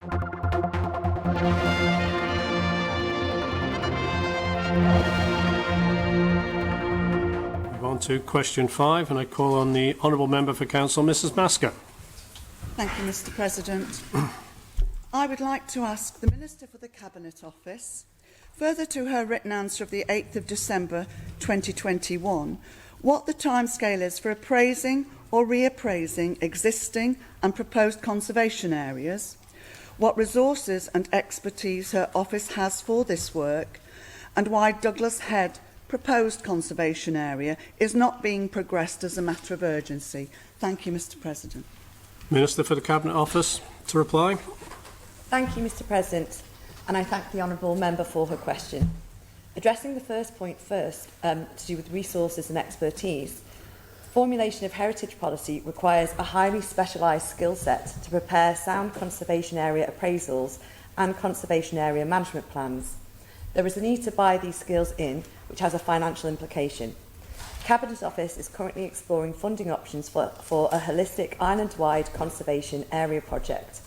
Move on to question 5, and I call on the Honourable Member for Council, Mrs Maska. Thank you, Mr President. I would like to ask the Minister for the Cabinet Office, further to her written answer of the 8th of December 2021, what the timescale is for appraising or reappraising existing and proposed conservation areas, what resources and expertise her office has for this work, and why Douglas Head proposed conservation area is not being progressed as a matter of urgency. Thank you, Mr President. Minister for the Cabinet Office to reply. Thank you, Mr President, and I thank the Honourable Member for her question. Addressing the first point first, to do with resources and expertise, formulation of heritage policy requires a highly specialised skill set to prepare sound conservation area appraisals and conservation area management plans. There is a need to buy these skills in, which has a financial implication. Cabinet Office is currently exploring funding options for a holistic island-wide conservation area project.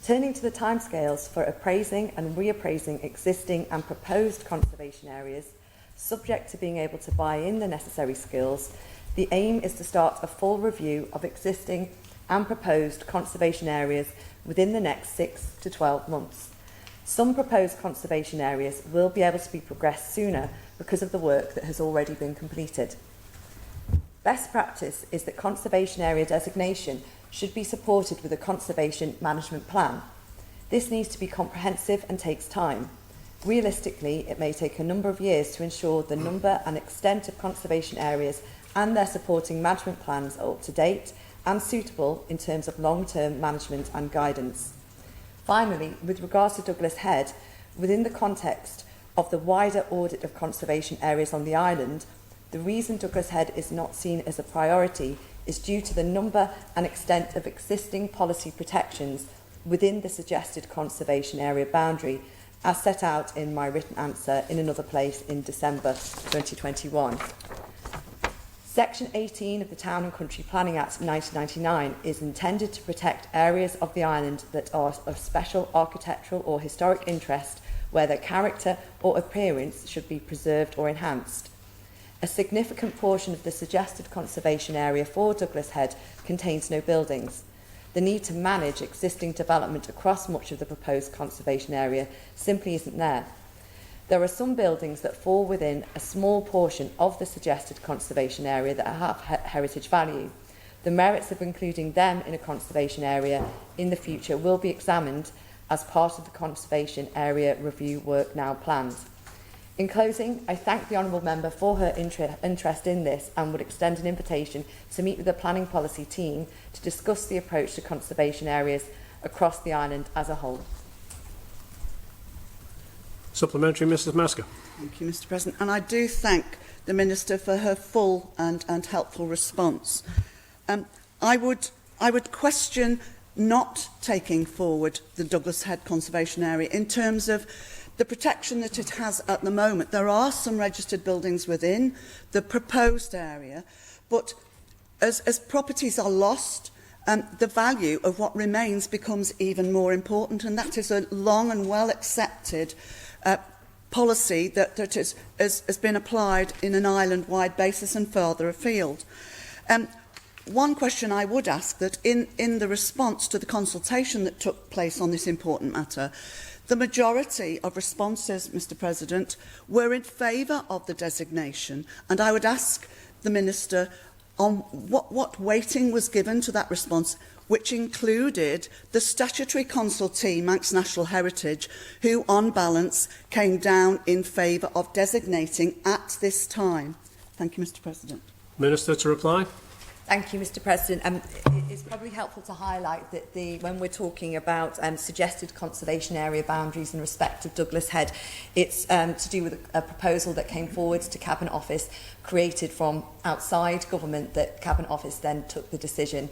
Turning to the timescales for appraising and reappraising existing and proposed conservation areas, subject to being able to buy in the necessary skills, the aim is to start a full review of existing and proposed conservation areas within the next 6 to 12 months. Some proposed conservation areas will be able to be progressed sooner because of the work that has already been completed. Best practice is that conservation area designation should be supported with a conservation management plan. This needs to be comprehensive and takes time. Realistically, it may take a number of years to ensure the number and extent of conservation areas and their supporting management plans are up to date and suitable in terms of long-term management and guidance. Finally, with regards to Douglas Head, within the context of the wider audit of conservation areas on the island, the reason Douglas Head is not seen as a priority is due to the number and extent of existing policy protections within the suggested conservation area boundary, as set out in my written answer in another place in December 2021. Section 18 of the Town and Country Planning Act 1999 is intended to protect areas of the island that are of special architectural or historic interest where their character or appearance should be preserved or enhanced. A significant portion of the suggested conservation area for Douglas Head contains no buildings. The need to manage existing development across much of the proposed conservation area simply isn't there. There are some buildings that fall within a small portion of the suggested conservation area that have heritage value. The merits of including them in a conservation area in the future will be examined as part of the conservation area review work now planned. In closing, I thank the Honourable Member for her interest in this and would extend an invitation to meet with the planning policy team to discuss the approach to conservation areas across the island as a whole. Supplementary, Mrs Maska. Thank you, Mr President. And I do thank the Minister for her full and helpful response. I would question not taking forward the Douglas Head Conservation Area in terms of the protection that it has at the moment. There are some registered buildings within the proposed area, but as properties are lost, the value of what remains becomes even more important, and that is a long and well accepted policy that has been applied in an island-wide basis and further afield. One question I would ask, that in the response to the consultation that took place on this important matter, the majority of responses, Mr President, were in favour of the designation, and I would ask the Minister on what weighting was given to that response, which included the statutory consultee, Manx National Heritage, who, on balance, came down in favour of designating at this time. Thank you, Mr President. Minister to reply. Thank you, Mr President. It's probably helpful to highlight that when we're talking about suggested conservation area boundaries in respect of Douglas Head, it's to do with a proposal that came forward to Cabinet Office, created from outside government, that Cabinet Office then took the decision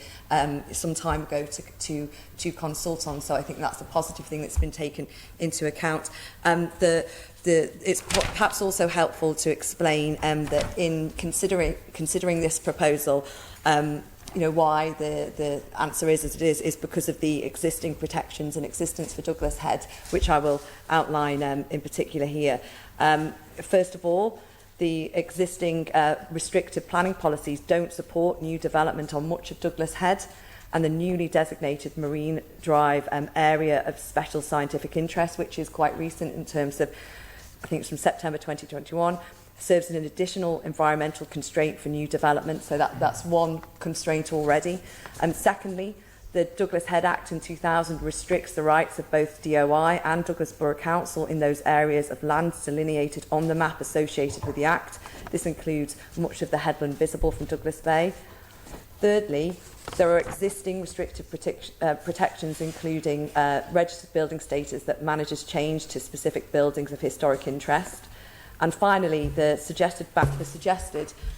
some time ago to consult on. So I think that's a positive thing that's been taken into account. It's perhaps also helpful to explain that in considering this proposal, why the answer is as it is because of the existing protections in existence for Douglas Head, which I will outline in particular here. First of all, the existing restrictive planning policies don't support new development on much of Douglas Head, and the newly designated Marine Drive area of special scientific interest, which is quite recent in terms of, I think it's from September 2021, serves as an additional environmental constraint for new development. So that's one constraint already. And secondly, the Douglas Head Act in 2000 restricts the rights of both DOI and Douglas Borough Council in those areas of land delineated on the map associated with the Act. This includes much of the headland visible from Douglas Bay. Thirdly, there are existing restrictive protections, including registered building status that manages change to specific buildings of historic interest. And finally, the suggested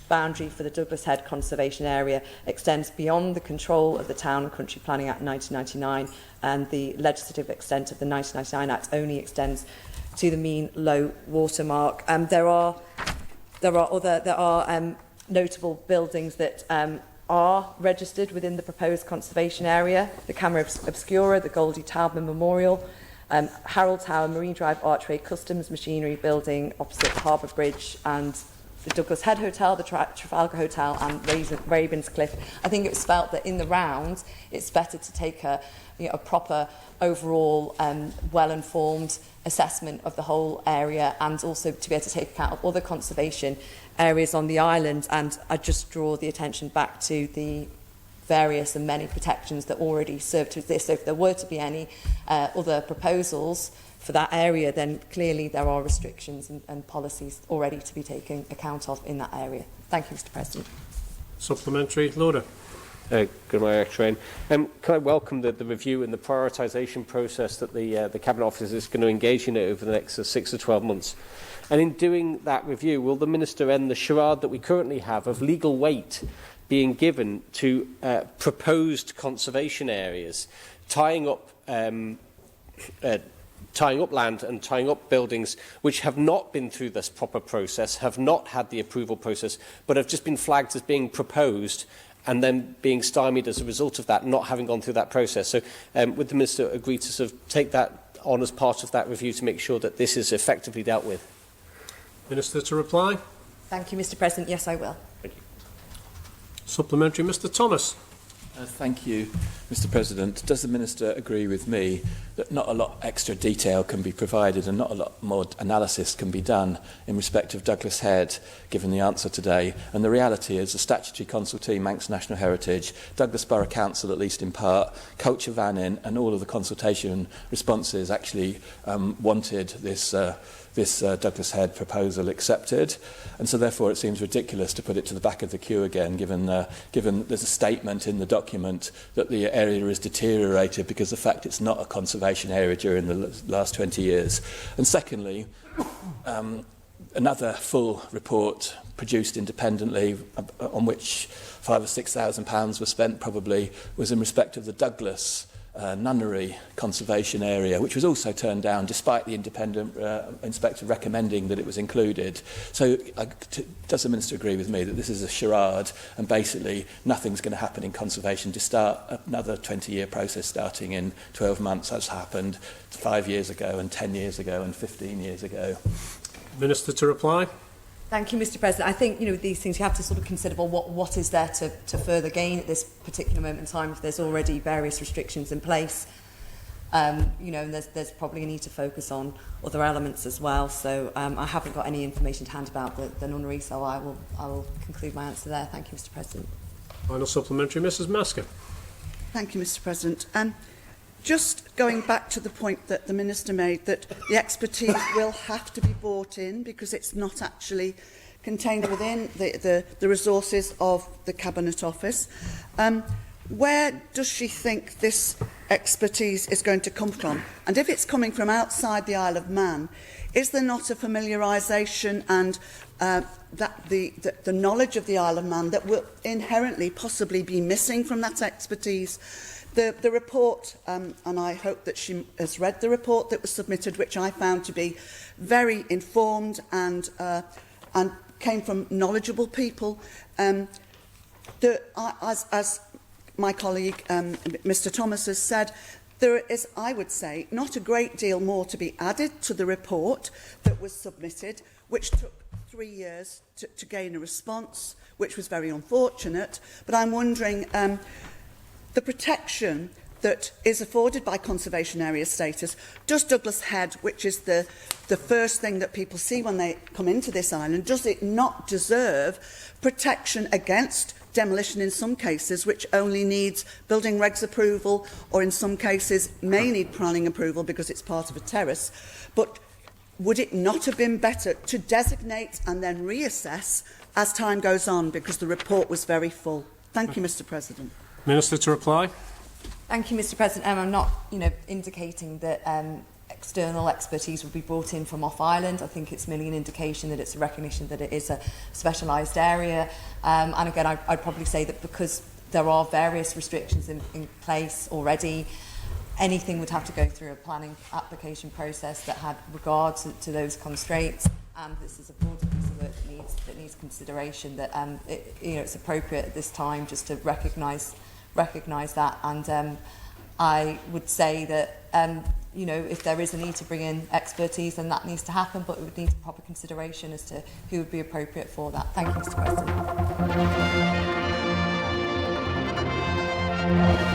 boundary for the Douglas Head Conservation Area extends beyond the control of the Town and Country Planning Act 1999, and the legislative extent of the 1999 Act only extends to the mean low water mark. There are notable buildings that are registered within the proposed conservation area: the Camera Obscura, the Goldie Taubman Memorial, Harold Tower, Marine Drive Archway, Customs Machinery Building opposite Harbour Bridge, and the Douglas Head Hotel, the Trafalgar Hotel, and Ravenscliffe. I think it was felt that in the round, it's better to take a proper overall, well-informed assessment of the whole area, and also to be able to take account of other conservation areas on the island. And I just draw the attention back to the various and many protections that already serve to exist. So if there were to be any other proposals for that area, then clearly there are restrictions and policies already to be taken account of in that area. Thank you, Mr. President. Supplementary, Lauder. Good morning, Actuary. Can I welcome the review and the prioritisation process that the Cabinet Office is going to engage in over the next 6 to 12 months? And in doing that review, will the Minister end the charade that we currently have of legal weight being given to proposed conservation areas, tying up land and tying up buildings which have not been through this proper process, have not had the approval process, but have just been flagged as being proposed and then being stymied as a result of that, not having gone through that process? So would the Minister agree to sort of take that on as part of that review to make sure that this is effectively dealt with? Minister to reply. Thank you, Mr. President. Yes, I will. Thank you. Supplementary, Mr. Thomas. Thank you, Mr. President. Does the Minister agree with me that not a lot extra detail can be provided and not a lot more analysis can be done in respect of Douglas Head, given the answer today? And the reality is the statutory consultee, Manx National Heritage, Douglas Borough Council, at least in part, Culture Vannin, and all of the consultation responses actually wanted this Douglas Head proposal accepted, and so therefore it seems ridiculous to put it to the back of the queue again, given there's a statement in the document that the area is deteriorated because of the fact it's not a conservation area during the last 20 years. And secondly, another full report produced independently, on which £5,000 or £6,000 was spent probably, was in respect of the Douglas nunnery conservation area, which was also turned down despite the independent inspector recommending that it was included. So does the Minister agree with me that this is a charade and basically nothing's going to happen in conservation to start another 20-year process starting in 12 months, as happened 5 years ago and 10 years ago and 15 years ago? Minister to reply. Thank you, Mr. President. I think these things you have to sort of consider, well, what is there to further gain at this particular moment in time if there's already various restrictions in place. And there's probably a need to focus on other elements as well. So I haven't got any information to hand about the nunnery, so I will conclude my answer there. Thank you, Mr. President. Final supplementary, Mrs. Maska. Thank you, Mr. President. Just going back to the point that the Minister made, that the expertise will have to be brought in because it's not actually contained within the resources of the Cabinet Office. Where does she think this expertise is going to come from? And if it's coming from outside the Isle of Man, is there not a familiarisation and the knowledge of the Isle of Man that will inherently possibly be missing from that expertise? The report, and I hope that she has read the report that was submitted, which I found to be very informed and came from knowledgeable people, As my colleague, Mr Thomas, has said, there is, I would say, not a great deal more to be added to the report that was submitted, which took 3 years to gain a response, which was very unfortunate. But I'm wondering, the protection that is afforded by conservation area status, does Douglas Head, which is the first thing that people see when they come into this island, does it not deserve protection against demolition in some cases, which only needs building regs approval, or in some cases may need planning approval because it's part of a terrace? But would it not have been better to designate and then reassess as time goes on, because the report was very full? Thank you, Mr President. Minister to reply. Thank you, Mr President. I'm not, indicating that external expertise would be brought in from off-island. I think it's merely an indication that it's a recognition that it is a specialised area. And again, I'd probably say that because there are various restrictions in place already, anything would have to go through a planning application process that had regard to those constraints. And this is a broader piece of work that needs consideration. That it's appropriate at this time just to recognise that. And I would say that if there is a need to bring in expertise, then that needs to happen, but it would need proper consideration as to who would be appropriate for that. Thank you, Mr President.